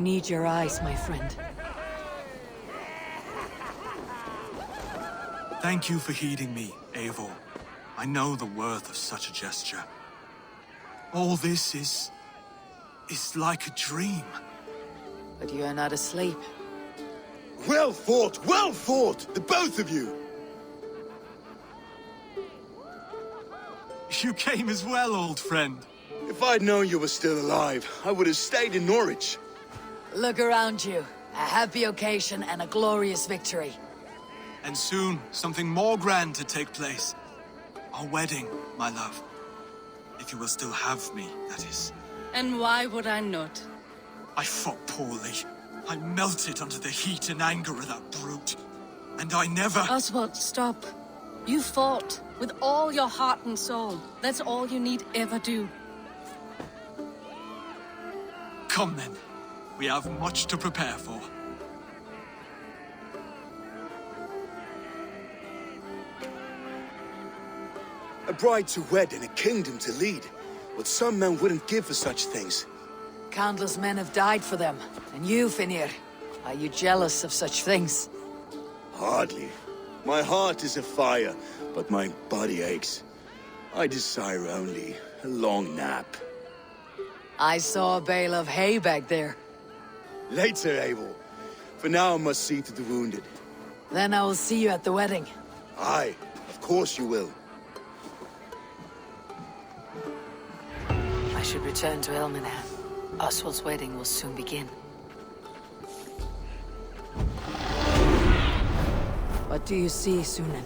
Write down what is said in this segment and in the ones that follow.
need your eyes, my friend. Thank you for heeding me, Eivor. I know the worth of such a gesture. All this is like a dream. But you are not asleep. Well fought, the both of you! You came as well, old friend. If I'd known you were still alive, I would have stayed in Norwich. Look around you. A happy occasion and a glorious victory. And soon, something more grand to take place. Our wedding, my love. If you will still have me, that is. And why would I not? I fought poorly. I melted under the heat and anger of that brute. And I never... Oswald, stop. You fought with all your heart and soul. That's all you need ever do. Come then. We have much to prepare for. A bride to wed and a kingdom to lead. What some men wouldn't give for such things. Countless men have died for them. And you, Finnir, are you jealous of such things? Hardly. My heart is afire, but my body aches. I desire only a long nap. I saw a bale of hay back there. Later, Abel. For now I must see to the wounded. Then I will see you at the wedding. Aye, of course you will. I should return to Elmenham. Oswald's wedding will soon begin. What do you see, Sunan?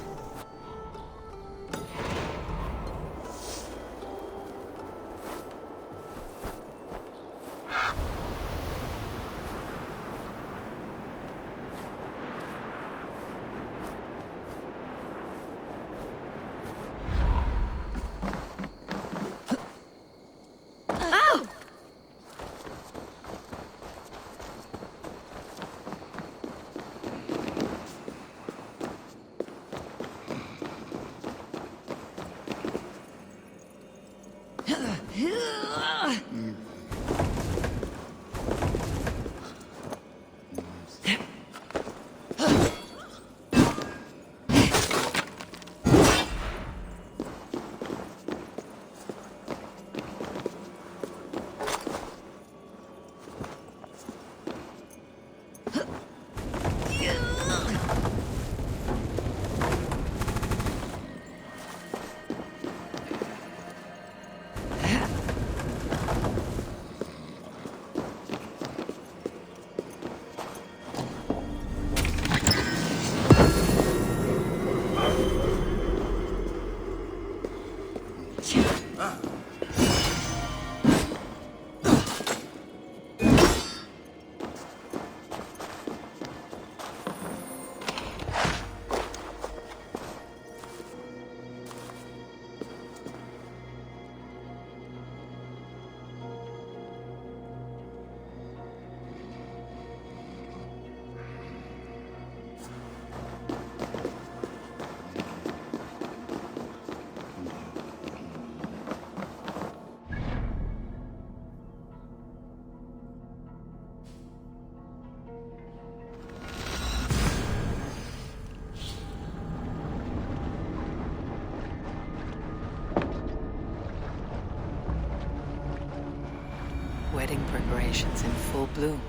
Wedding preparations in full bloom.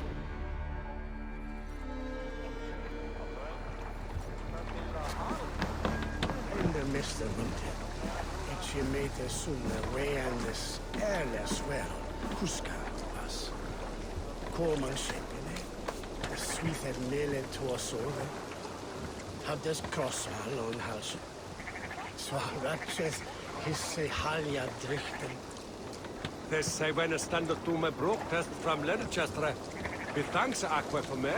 In the midst of winter, each meter sooner way and this airless world, huska oss. Kommer skeppene, det svithet nele torsover, haddes krossar lång halsen. Så ratches hisse halja driften. This say when a stand up to my broke test from Leicester. Be thanks aqua for me.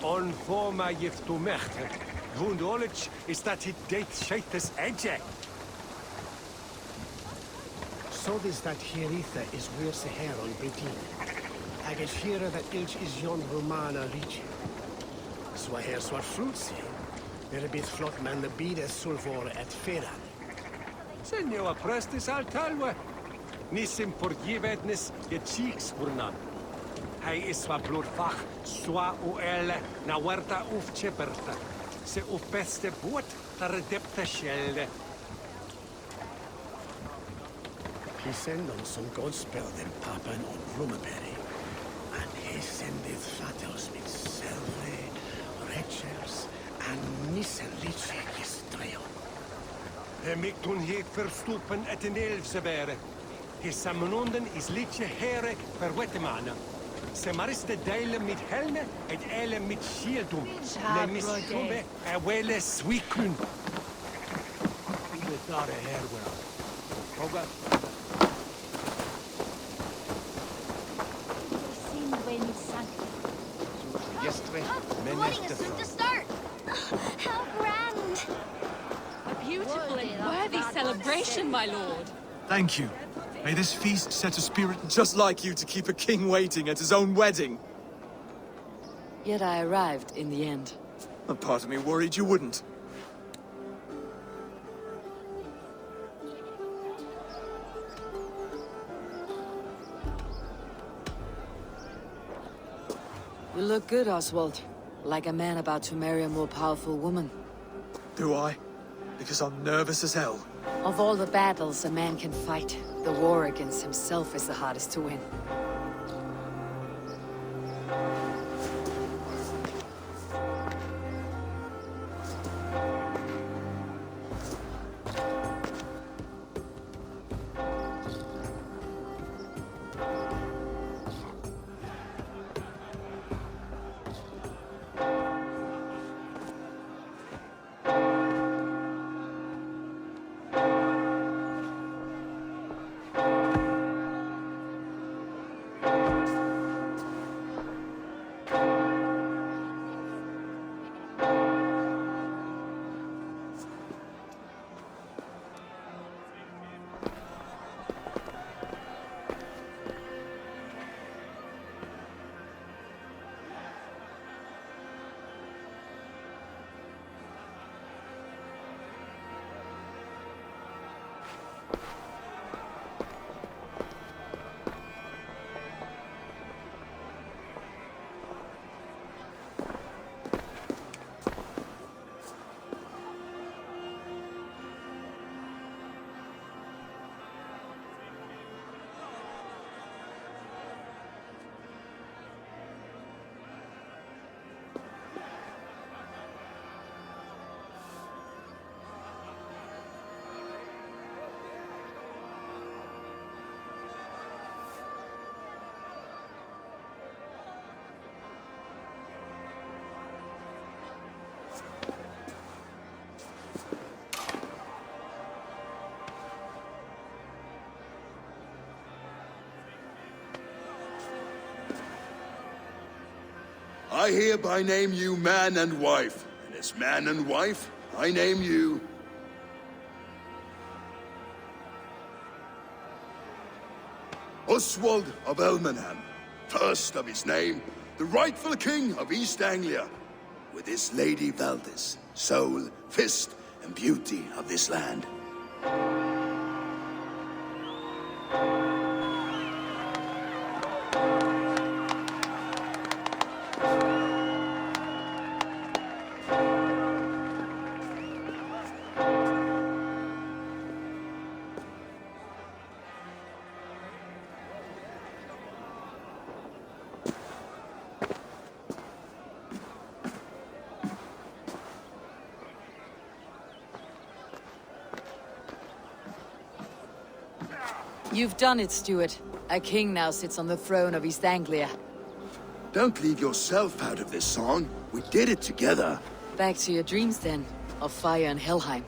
On for my gift to mecht. Who knowledge is that he date shite this edge. So this that Hieritha is worse hair on Britain. I get here that ilch is yon Romana region. So I hear swart fruits here. There be flott man the bead as sulfur at Feran. Senor Prestis Altalwe. Nissim forgiveness, your cheeks were none. Hij is wat bloedvach, zwa u elle, na huerta uf chipperta. Se uf beste boot, daar depte schelde. He sent on some godspell den papan on Rumaberry. And he sendeth fatos with selve, rechers, and missenliche gestreo. Mik toen he verstoepen et een elfsebere. He samenonden is liedje here per wettemana. Se mariste deilen met helme et ele met schildum. Ne misstrube wele swikun. We daar herwel. Hoga. Wanting us to start! How grand! A beautiful and worthy celebration, my lord. Thank you. May this feast set a spirit just like you to keep a king waiting at his own wedding. Yet I arrived in the end. A part of me worried you wouldn't. You look good, Oswald. Like a man about to marry a more powerful woman. Do I? Because I'm nervous as hell. Of all the battles a man can fight, the war against himself is the hardest to win. I hereby name you man and wife, and as man and wife, I name you... Oswald of Elmenham, first of his name, the rightful king of East Anglia, with his lady Valdis, soul, fist, and beauty of this land. You've done it, Stuart. A king now sits on the throne of East Anglia. Don't leave yourself out of this song. We did it together. Back to your dreams, then, of fire and Helheim.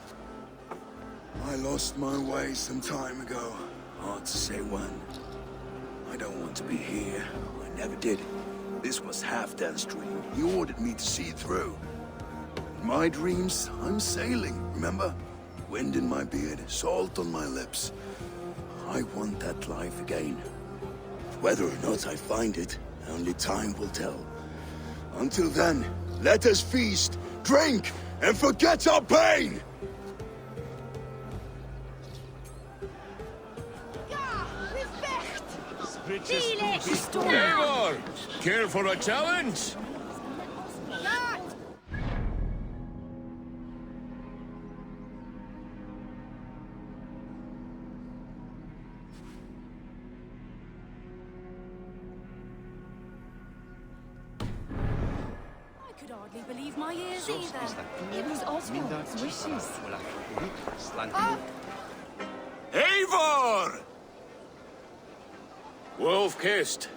I lost my way some time ago. Hard to say when. I don't want to be here. I never did. This was Halfdan's dream. He ordered me to see through. In my dreams, I'm sailing, remember? Wind in my beard, salt on my lips. I want that life again. Whether or not I find it, only time will tell. Until then, let us feast, drink, and forget our pain! Ja, respect! Eivor! Care for a challenge? I could hardly believe my ears either. It was Oswald's wishes. Eivor! Wolf-kissed,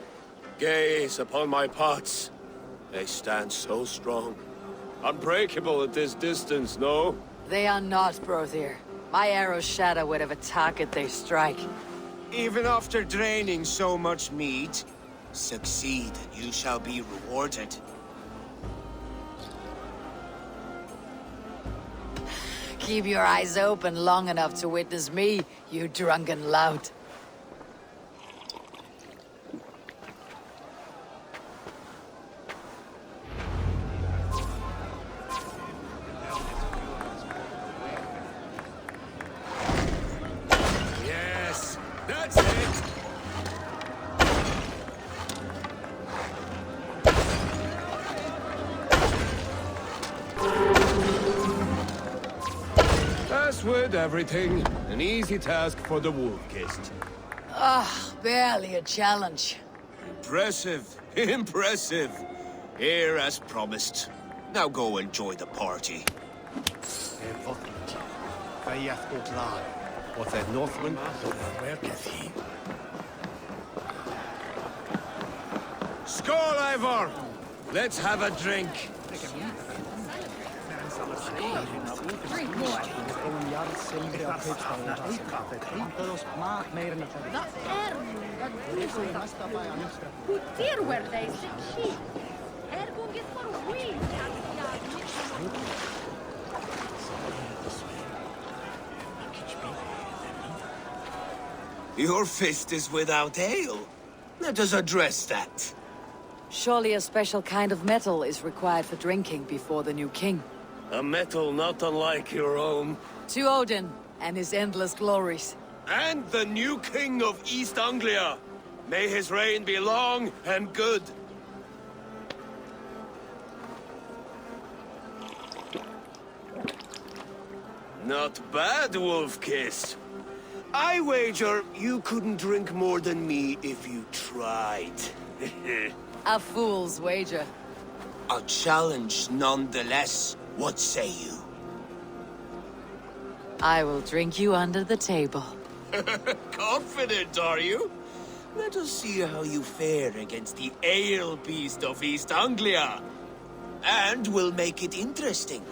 gaze upon my pots. They stand so strong. Unbreakable at this distance, no? They are not, Brother. My arrows shatter whatever target they strike. Even after draining so much meat, succeed and you shall be rewarded. Keep your eyes open long enough to witness me, you drunken lout. Yes, that's it! As with everything, an easy task for the wolf-kissed. Barely a challenge. Impressive, impressive. Here as promised. Now go enjoy the party. What's that Northman? Where is he? Skål, Eivor! Let's have a drink. Your fist is without ale. Let us address that. Surely a special kind of metal is required for drinking before the new king. A metal not unlike your own. To Odin and his endless glories. And the new king of East Anglia. May his reign be long and good. Not bad, Wolf-kissed. I wager you couldn't drink more than me if you tried. A fool's wager. A challenge nonetheless. What say you? I will drink you under the table. Confident, are you? Let us see how you fare against the ale beast of East Anglia. And we'll make it interesting.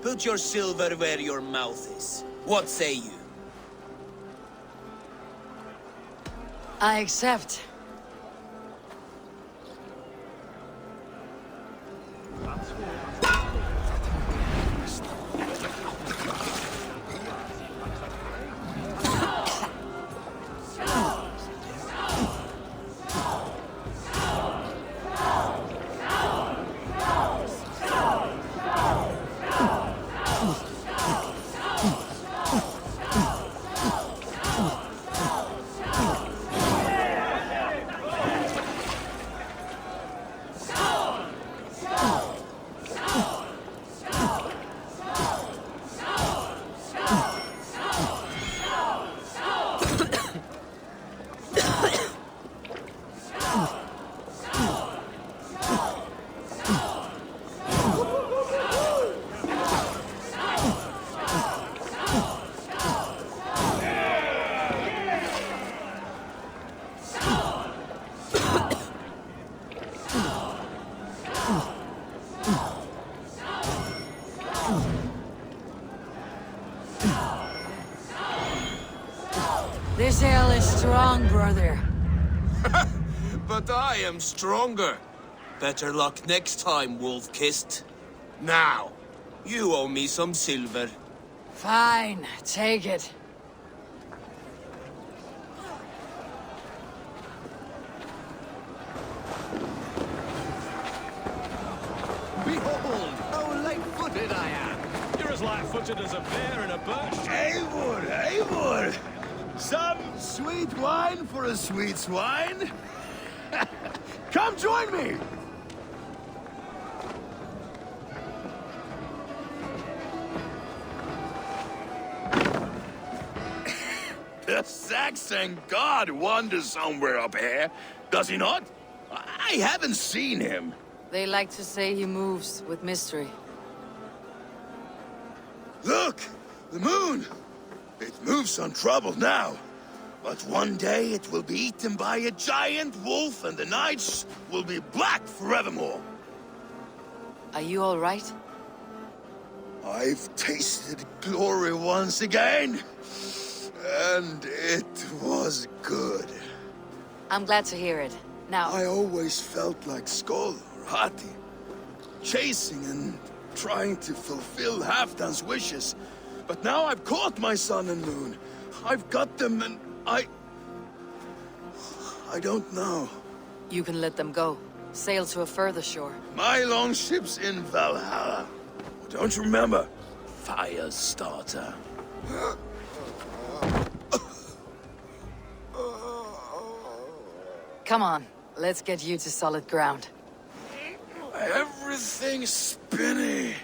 Put your silver where your mouth is. What say you? I accept. This ale is strong, brother. But I am stronger. Better luck next time, Wolf-kissed. Now, you owe me some silver. Fine, take it. Behold, how light-footed I am. You're as light-footed as a bear in a birch. Eivor! Eivor! Some sweet wine for a sweet swine? Come join me! The Saxon god wanders somewhere up here, does he not? I haven't seen him. They like to say he moves with mystery. Look! The moon! It moves untroubled now. But one day it will be eaten by a giant wolf and the nights will be black forevermore. Are you all right? I've tasted glory once again. And it was good. I'm glad to hear it. Now, I always felt like Skoll or Hati. Chasing and trying to fulfill Halfdan's wishes. But now I've caught my sun and moon. I've got them and I don't know. you can let them go. Sail to a further shore. My longship's in Valhalla. Don't you remember? Firestarter. Come on, let's get you to solid ground. Everything's spinny.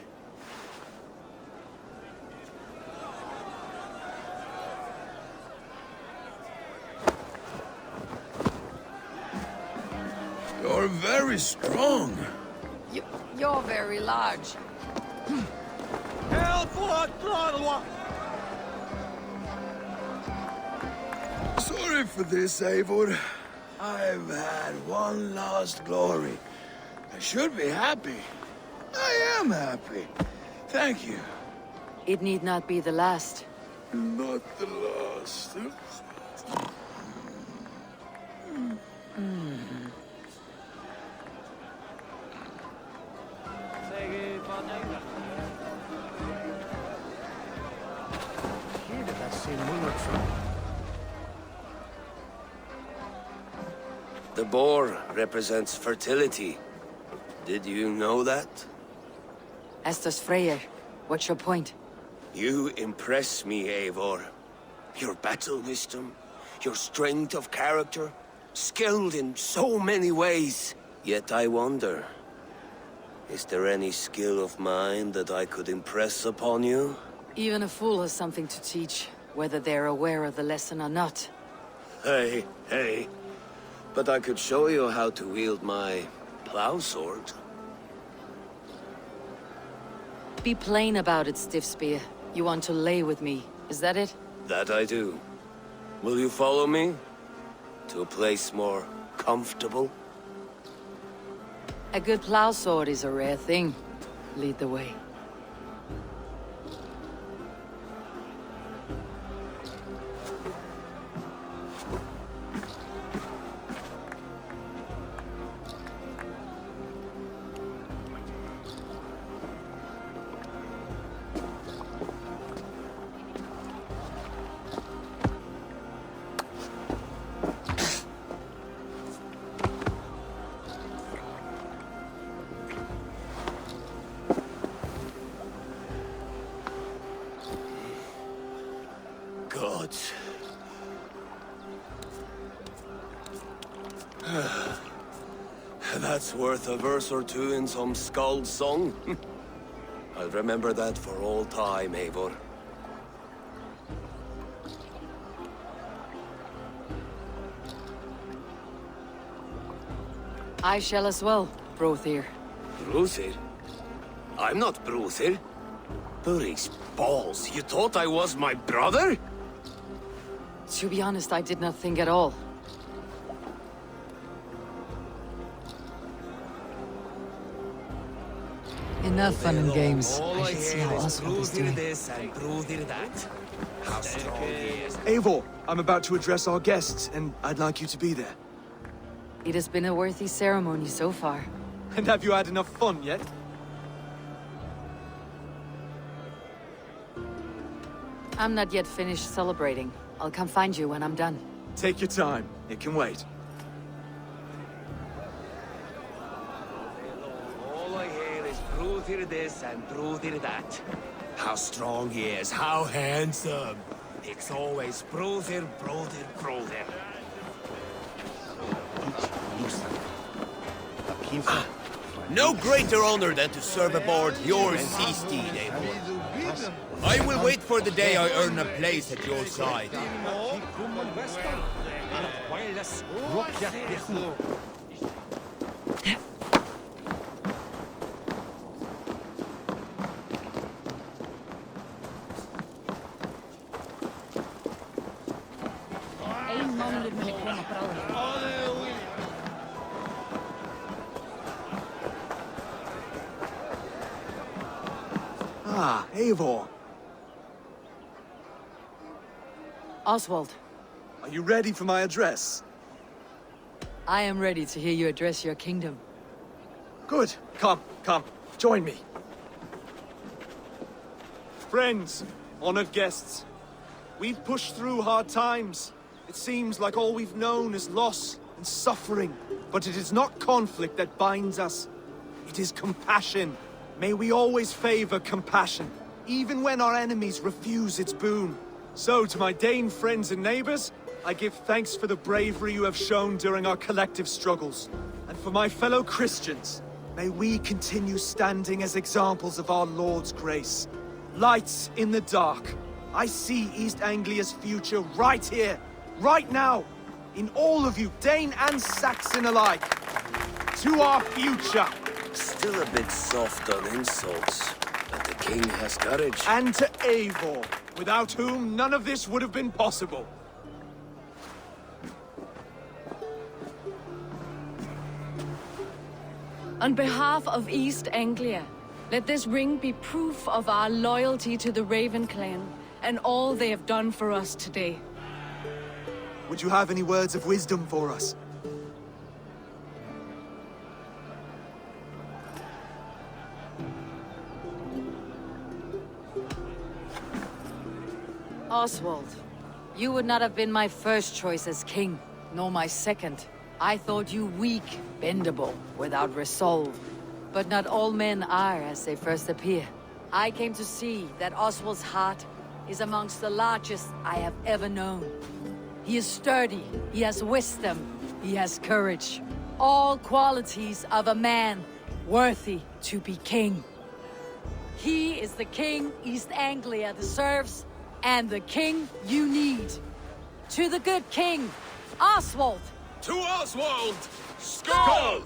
You're very strong. You're very large. Sorry for this, Eivor. I've had one last glory. I should be happy. I am happy. Thank you. It need not be the last. Not the last. Here did that same monarch from? The boar represents fertility. Did you know that? As does Freyr. What's your point? You impress me, Eivor. Your battle wisdom, your strength of character, skilled in so many ways. Yet I wonder, is there any skill of mine that I could impress upon you? Even a fool has something to teach, whether they're aware of the lesson or not. Hey. But I could show you how to wield my plow sword. Be plain about it, Stiffspear. You want to lay with me, is that it? That I do. Will you follow me? To a place more comfortable? A good plow sword is a rare thing. Lead the way. Gods. That's worth a verse or two in some skald's song. I'll remember that for all time, Eivor. I shall as well, Brothir. Bruthir? I'm not Bruthir. Burry's balls, you thought I was my brother? To be honest, I did not think at all. Enough fun and games. I should see how Oswald is doing. Eivor, I'm about to address our guests, and I'd like you to be there. It has been a worthy ceremony so far. And have you had enough fun yet? I'm not yet finished celebrating. I'll come find you when I'm done. Take your time. It can wait. All I hear is Bruthir this and Bruthir that. How strong he is, how handsome. It's always brother, brother, brother. No greater honor than to serve aboard your sea steed, Eivor. I will wait for the day I earn a place at your side. Ah, Eivor. Oswald, Are you ready for my address? I am ready to hear you address your kingdom. Good. Come, join me. Friends, honored guests, we've pushed through hard times. It seems like all we've known is loss and suffering. But it is not conflict that binds us. It is compassion. May we always favor compassion, even when our enemies refuse its boon. So, to my Dane friends and neighbors, I give thanks for the bravery you have shown during our collective struggles. And for my fellow Christians, may we continue standing as examples of our Lord's grace. Lights in the dark. I see East Anglia's future right here, right now, in all of you, Dane and Saxon alike. To our future. Still a bit soft on insults, but the king has courage. And to Eivor, without whom none of this would have been possible. On behalf of East Anglia, let this ring be proof of our loyalty to the Raven clan and all they have done for us today. Would you have any words of wisdom for us? Oswald, you would not have been my first choice as king, nor my second. I thought you weak, bendable, without resolve. But not all men are as they first appear. I came to see that Oswald's heart is amongst the largest I have ever known. He is sturdy, he has wisdom, he has courage. All qualities of a man worthy to be king. He is the king East Anglia deserves, and the king you need. To the good king, Oswald! To Oswald! Skull!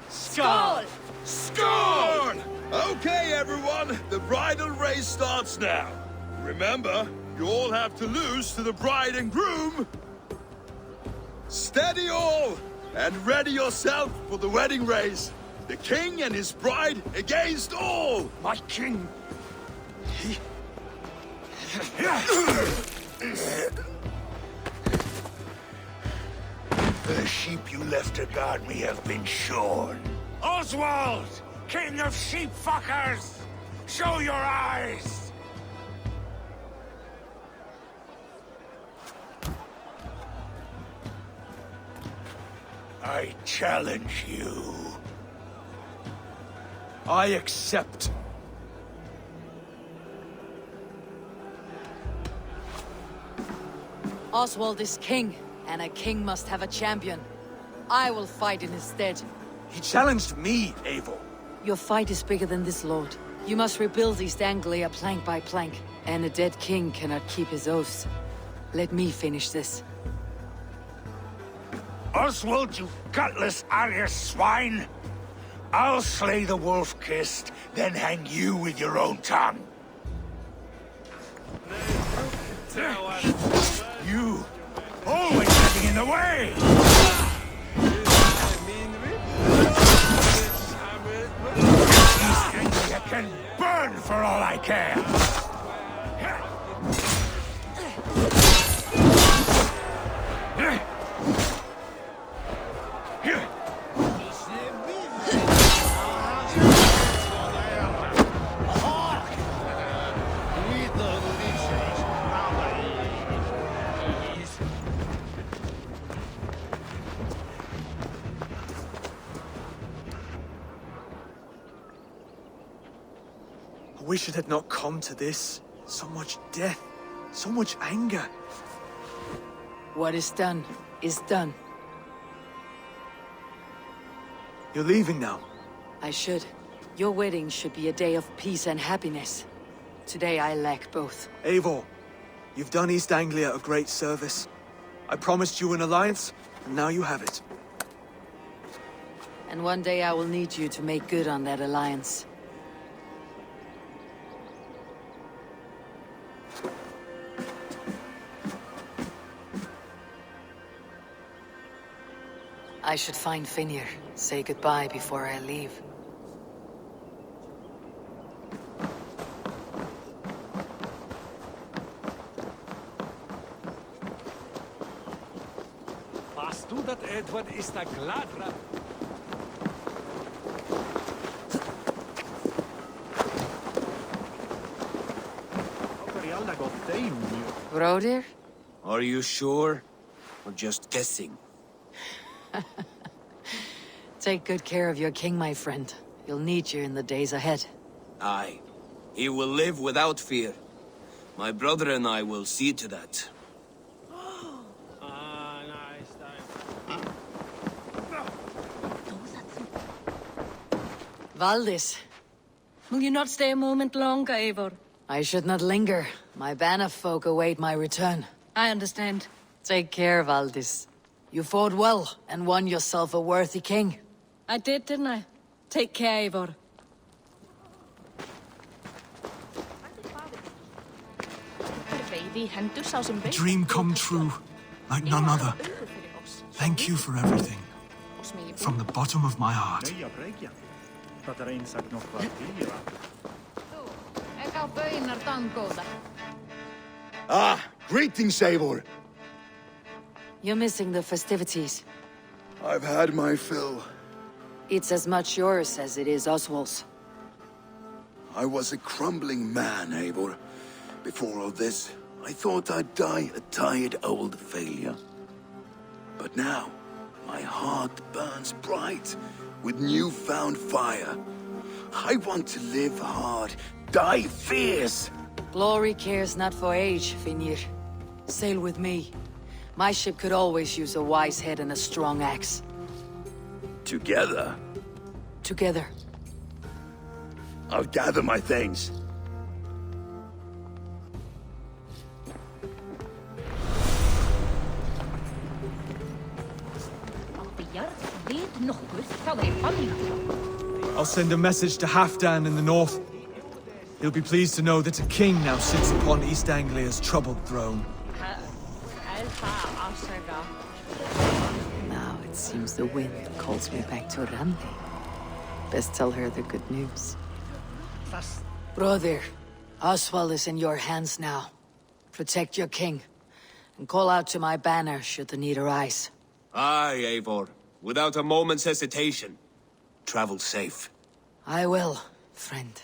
Skull! Skull! Okay, everyone, the bridal race starts now. Remember, you all have to lose to the bride and groom. Steady all, and ready yourself for the wedding race. The king and his bride against all. My king! The sheep you left to guard me have been shorn. Oswald! King of sheep fuckers! Show your eyes! I challenge you. I accept. Oswald is king, and a king must have a champion. I will fight in his stead. He challenged me, Eivor. Your fight is bigger than this, Lord. You must rebuild East Anglia plank by plank, and a dead king cannot keep his oaths. Let me finish this. Oswald, you gutless Arya swine! I'll slay the wolf-kissed, then hang you with your own tongue. You, always getting in the way! East Anglia can burn for all I care! I wish it had not come to this. So much death, So much anger. What is done is done. You're leaving now. I should. Your wedding should be a day of peace and happiness. Today I lack both. Eivor, you've done East Anglia a great service. I promised you an alliance, and now you have it. And one day I will need you to make good on that alliance. I should find Finir, say goodbye before I leave. Hast du dat Edward is da gladra? Brodir? Are you sure? Or just guessing? Take good care of your king, my friend. You'll need you in the days ahead. Aye. He will live without fear. My brother and I will see to that. Valdis, Will you not stay a moment longer, Eivor? I should not linger. My banner folk await my return. I understand. Take care, Valdis. You fought well and won yourself a worthy king. I did, didn't I? Take care, Eivor. A dream come true, like none other. Thank you for everything. From the bottom of my heart. Ah, greetings, Eivor. You're missing the festivities. I've had my fill. It's as much yours as it is Oswald's. I was a crumbling man, Eivor. Before all this, I thought I'd die a tired old failure. But now, my heart burns bright with newfound fire. I want to live hard, die fierce. Glory cares not for age, Finir. Sail with me. My ship could always use a wise head and a strong axe. Together, Together. I'll gather my things. I'll send a message to Halfdan in the north. He'll be pleased to know that a king now sits upon East Anglia's troubled throne. Now it seems the wind calls me back to Randi. Best tell her the good news. Brother, Oswald is in your hands now. Protect your king, and call out to my banner should the need arise. Aye, Eivor. Without a moment's hesitation. Travel safe. I will, friend.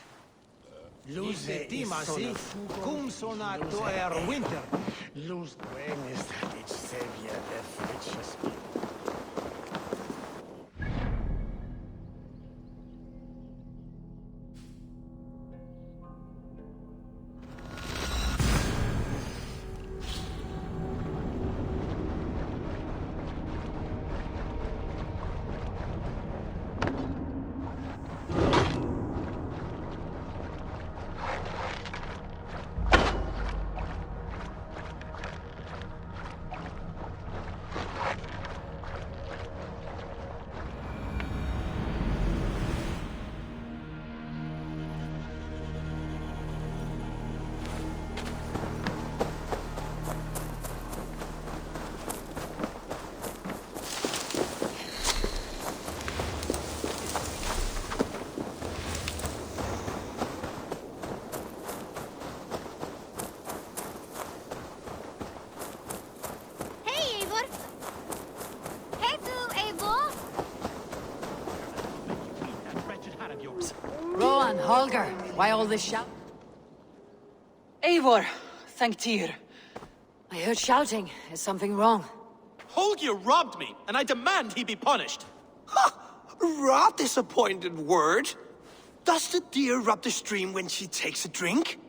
Luz dueños that each savior left riches. Rowan, Holger, why all this shout? Eivor, thank Tyr. I heard shouting. Is something wrong? Holger robbed me, and I demand he be punished. Raw disappointed word. Does the deer rub the stream when she takes a drink?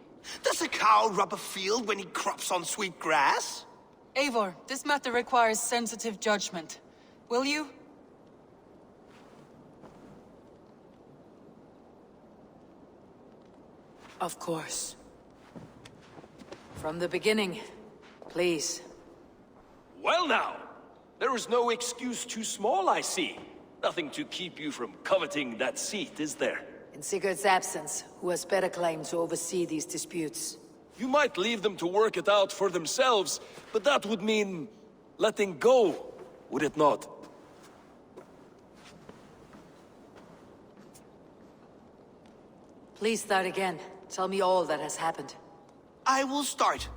Does a cow rub a field when he crops on sweet grass? Eivor, this matter requires sensitive judgment. Will you? Of course. From the beginning, please. Well now, there is no excuse too small, I see. Nothing to keep you from coveting that seat, is there? In Sigurd's absence, who has better claim to oversee these disputes? You might leave them to work it out for themselves, but that would mean letting go, would it not? Please start again. Tell me all that has happened. I will start.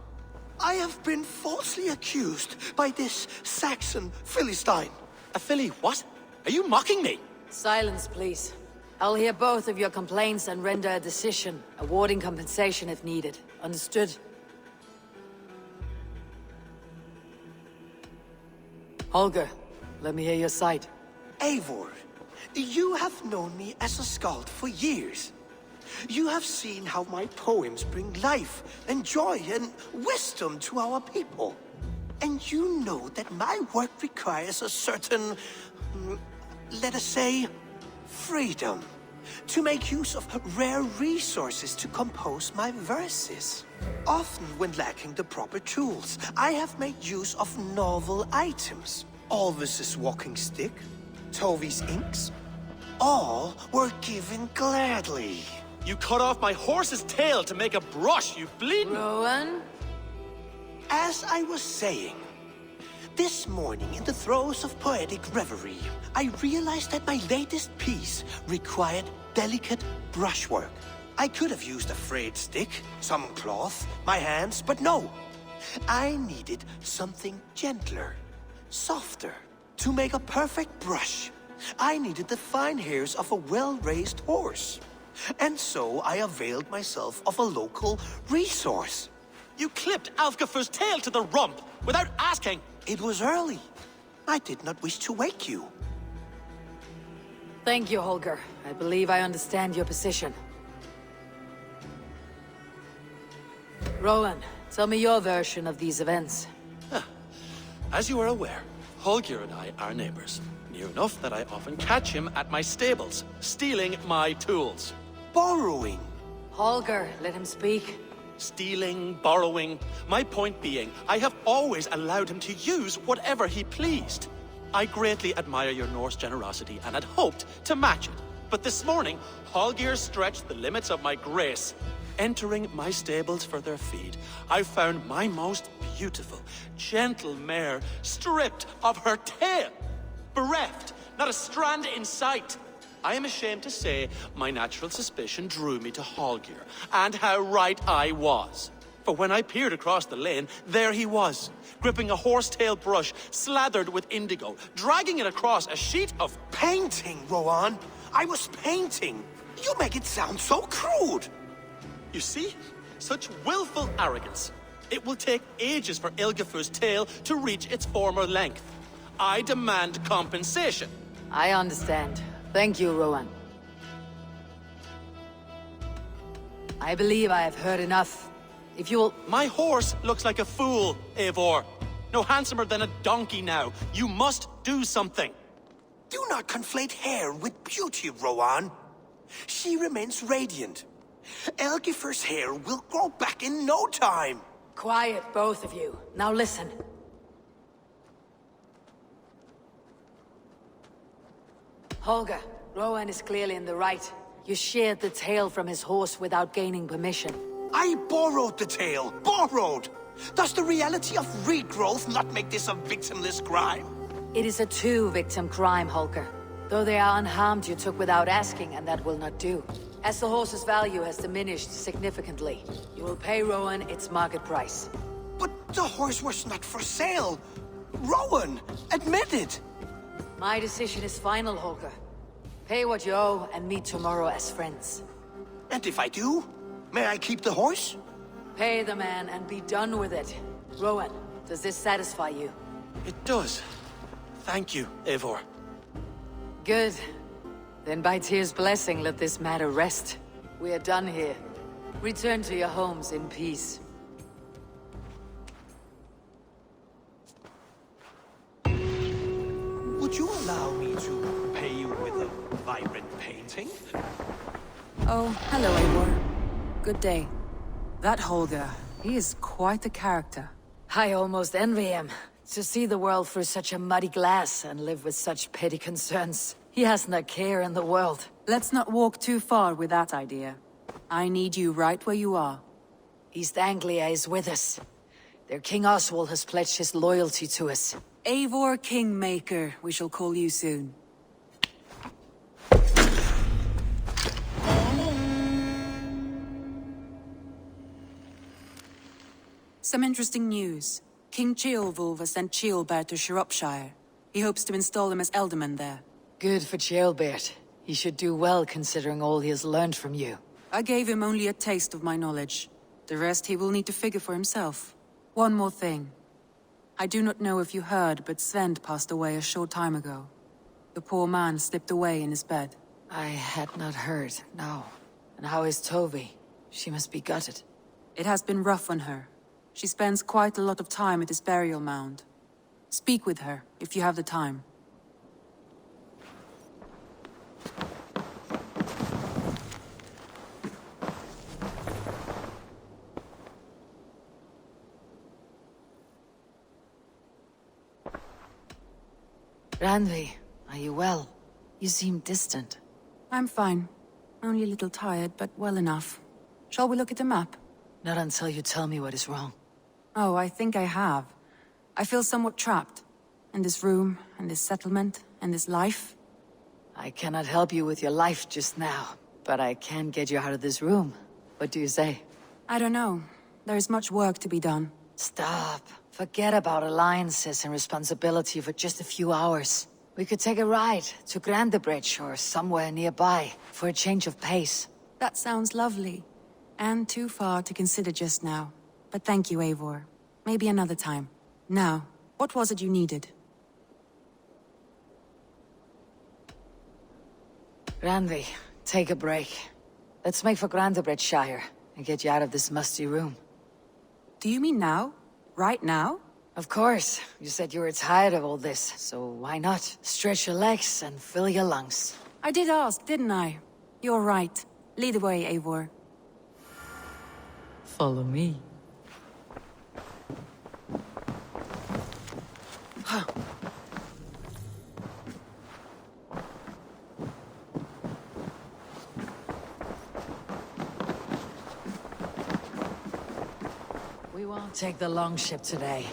I have been falsely accused by this Saxon Philistine. A Philly what? Are you mocking me? Silence, please. I'll hear both of your complaints and render a decision, awarding compensation if needed. Understood? Holger, let me hear your side. Eivor, you have known me as a skald for years. You have seen how my poems bring life and joy and wisdom to our people. And you know that my work requires a certain, let us say, freedom to make use of rare resources to compose my verses. Often when lacking the proper tools, I have made use of novel items. Alvis's walking stick, Tovi's inks, all were given gladly. You cut off my horse's tail to make a brush, you bleeding... Rowan? As I was saying, this morning in the throes of poetic reverie, I realized that my latest piece required delicate brushwork. I could have used a frayed stick, some cloth, my hands, but no. I needed something gentler, softer. To make a perfect brush, I needed the fine hairs of a well-raised horse. And so I availed myself of a local resource. You clipped Alfgafur's tail to the rump without asking. It was early. I did not wish to wake you. Thank you, Holger. I believe I understand your position. Rowan, tell me your version of these events. As you are aware, Holger and I are neighbors. Near enough that I often catch him at my stables, stealing my tools. Borrowing. Holger, let him speak. Stealing, borrowing. My point being, I have always allowed him to use whatever he pleased. I greatly admire your Norse generosity and had hoped to match it. But this morning, Holger stretched the limits of my grace. Entering my stables for their feed, I found my most beautiful, gentle mare stripped of her tail. Bereft, not a strand in sight. I am ashamed to say my natural suspicion drew me to Holger, and how right I was. For when I peered across the lane, there he was, gripping a horsetail brush slathered with indigo, dragging it across a sheet of... Painting, Rowan. I was painting. You make it sound so crude. You see? Such willful arrogance. It will take ages for Ilgafur's tail to reach its former length. I demand compensation. I understand. Thank you, Rowan. I believe I have heard enough. If you'll... My horse looks like a fool, Eivor. No handsomer than a donkey now. You must do something. Do not conflate hair with beauty, Rowan. She remains radiant. Elgifur's hair will grow back in no time. Quiet, both of you. Now listen. Holger, Rowan is clearly in the right. You sheared the tail from his horse without gaining permission. I borrowed the tail. Borrowed! Does the reality of regrowth not make this a victimless crime? It is a two-victim crime, Holger. Though they are unharmed, you took without asking, and that will not do. As the horse's value has diminished significantly, you will pay Rowan its market price. But the horse was not for sale. Rowan, admit it. My decision is final, Holger. Pay what you owe and meet tomorrow as friends. And if I do, may I keep the horse? Pay the man and be done with it. Rowan, does this satisfy you? It does. Thank you, Eivor. Good. Then by Tyr's blessing, let this matter rest. We are done here. Return to your homes in peace. Would you allow me to pay you with a vibrant painting? Oh, hello, Eivor. Good day. That Holger, he is quite a character. I almost envy him. To see the world through such a muddy glass and live with such petty concerns. He hasn't a care in the world. Let's not walk too far with that idea. I need you right where you are. East Anglia is with us. Their King Oswald has pledged his loyalty to us. Eivor Kingmaker, we shall call you soon. Some interesting news. King Ceolwulf has sent Ceolbert to Shropshire. He hopes to install him as Elderman there. Good for Ceolbert. He should do well considering all he has learned from you. I gave him only a taste of my knowledge. The rest he will need to figure for himself. One more thing. I do not know if you heard, but Svend passed away a short time ago. The poor man slipped away in his bed. I had not heard, no. And how is Tovi? She must be gutted. It has been rough on her. She spends quite a lot of time at his burial mound. Speak with her, if you have the time. Randvi, are you well? You seem distant. I'm fine. Only a little tired, but well enough. Shall we look at the map? Not until you tell me what is wrong. Oh, I think I have. I feel somewhat trapped. In this room, and this settlement, and this life. I cannot help you with your life just now, but I can get you out of this room. What do you say? I don't know. There is much work to be done. Stop. Forget about alliances and responsibility for just a few hours. We could take a ride to Grandebridge or somewhere nearby for a change of pace. That sounds lovely. And too far to consider just now. But thank you, Eivor. Maybe another time. Now, what was it you needed? Randvi, take a break. Let's make for Grandebridgeshire and get you out of this musty room. Do you mean now? Right now? Of course. You said you were tired of all this, so why not? Stretch your legs and fill your lungs. I did ask, didn't I? You're right. Lead the way, Eivor. Follow me. We won't take the long ship today.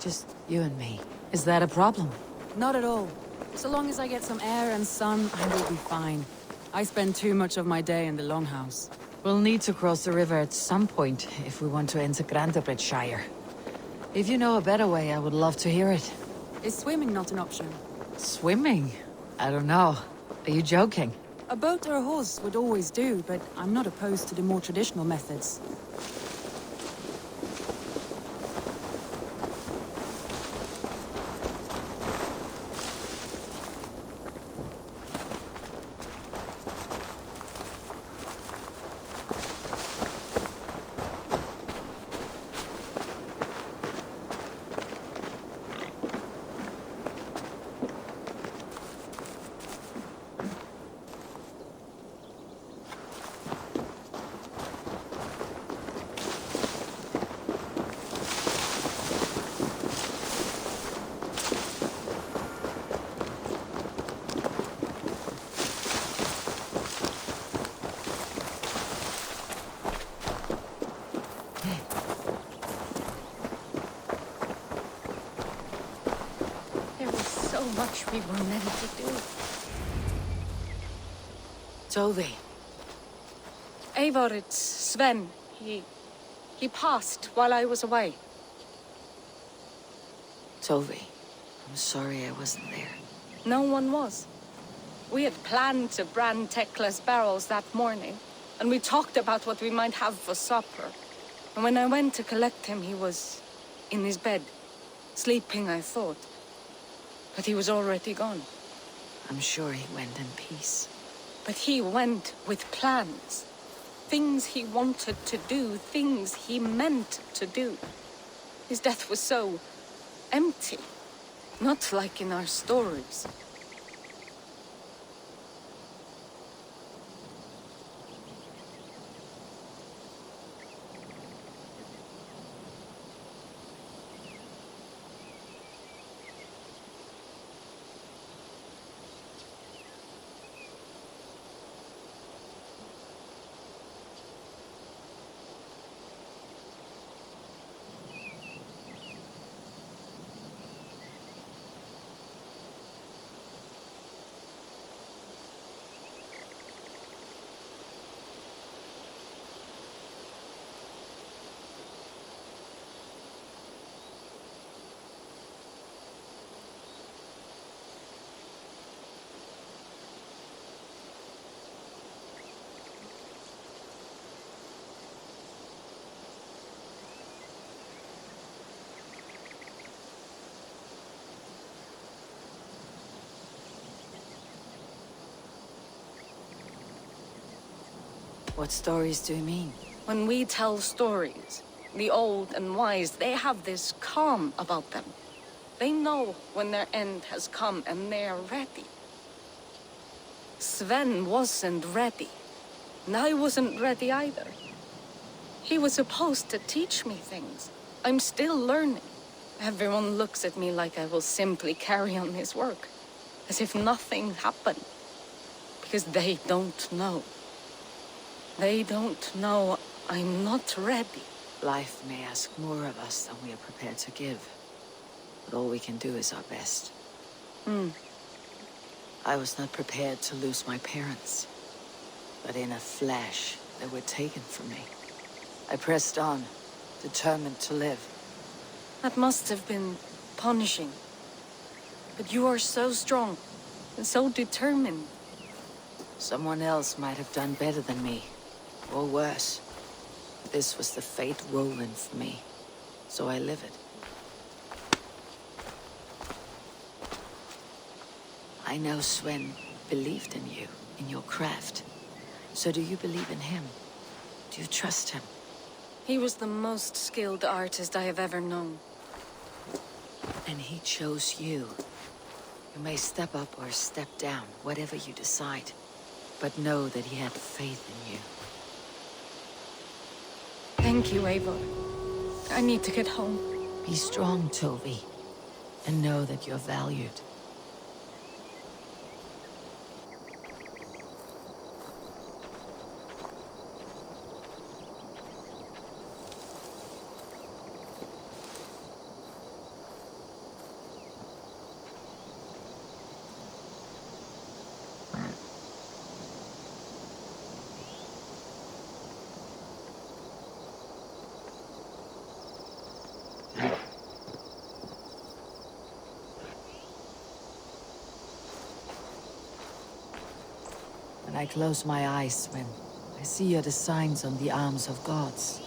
Just you and me. Is that a problem? Not at all. So long as I get some air and sun, I will be fine. I spend too much of my day in the Longhouse. We'll need to cross the river at some point if we want to enter Grandebridgeshire. If you know a better way, I would love to hear it. Is swimming not an option? Swimming? I don't know. Are you joking? A boat or a horse would always do, but I'm not opposed to the more traditional methods. which we were meant to do. Tove. Eivor, it's Sven. He passed while I was away. Tove, I'm sorry I wasn't there. No one was. We had planned to brand Tekla's barrels that morning, and we talked about what we might have for supper. And when I went to collect him, he was in his bed. Sleeping, I thought. But he was already gone. I'm sure he went in peace. But he went with plans. Things he wanted to do, things he meant to do. His death was so empty. Not like in our stories. What stories do you mean? When we tell stories, the old and wise, they have this calm about them. They know when their end has come and they are ready. Sven wasn't ready. And I wasn't ready either. He was supposed to teach me things. I'm still learning. Everyone looks at me like I will simply carry on his work. As if nothing happened. Because they don't know. They don't know I'm not ready. Life may ask more of us than we are prepared to give. But all we can do is our best. I was not prepared to lose my parents. But in a flash, they were taken from me. I pressed on, determined to live. That must have been punishing. But you are so strong and so determined. Someone else might have done better than me. Or worse. This was the fate rolling for me. So I live it. I know Sven believed in you, in your craft. So do you believe in him? Do you trust him? He was the most skilled artist I have ever known. And he chose you. You may step up or step down, whatever you decide. But know that he had faith in you. Thank you, Eivor. I need to get home. Be strong, Tove. And know that you're valued. When I close my eyes, Sven, I see your designs on the arms of gods.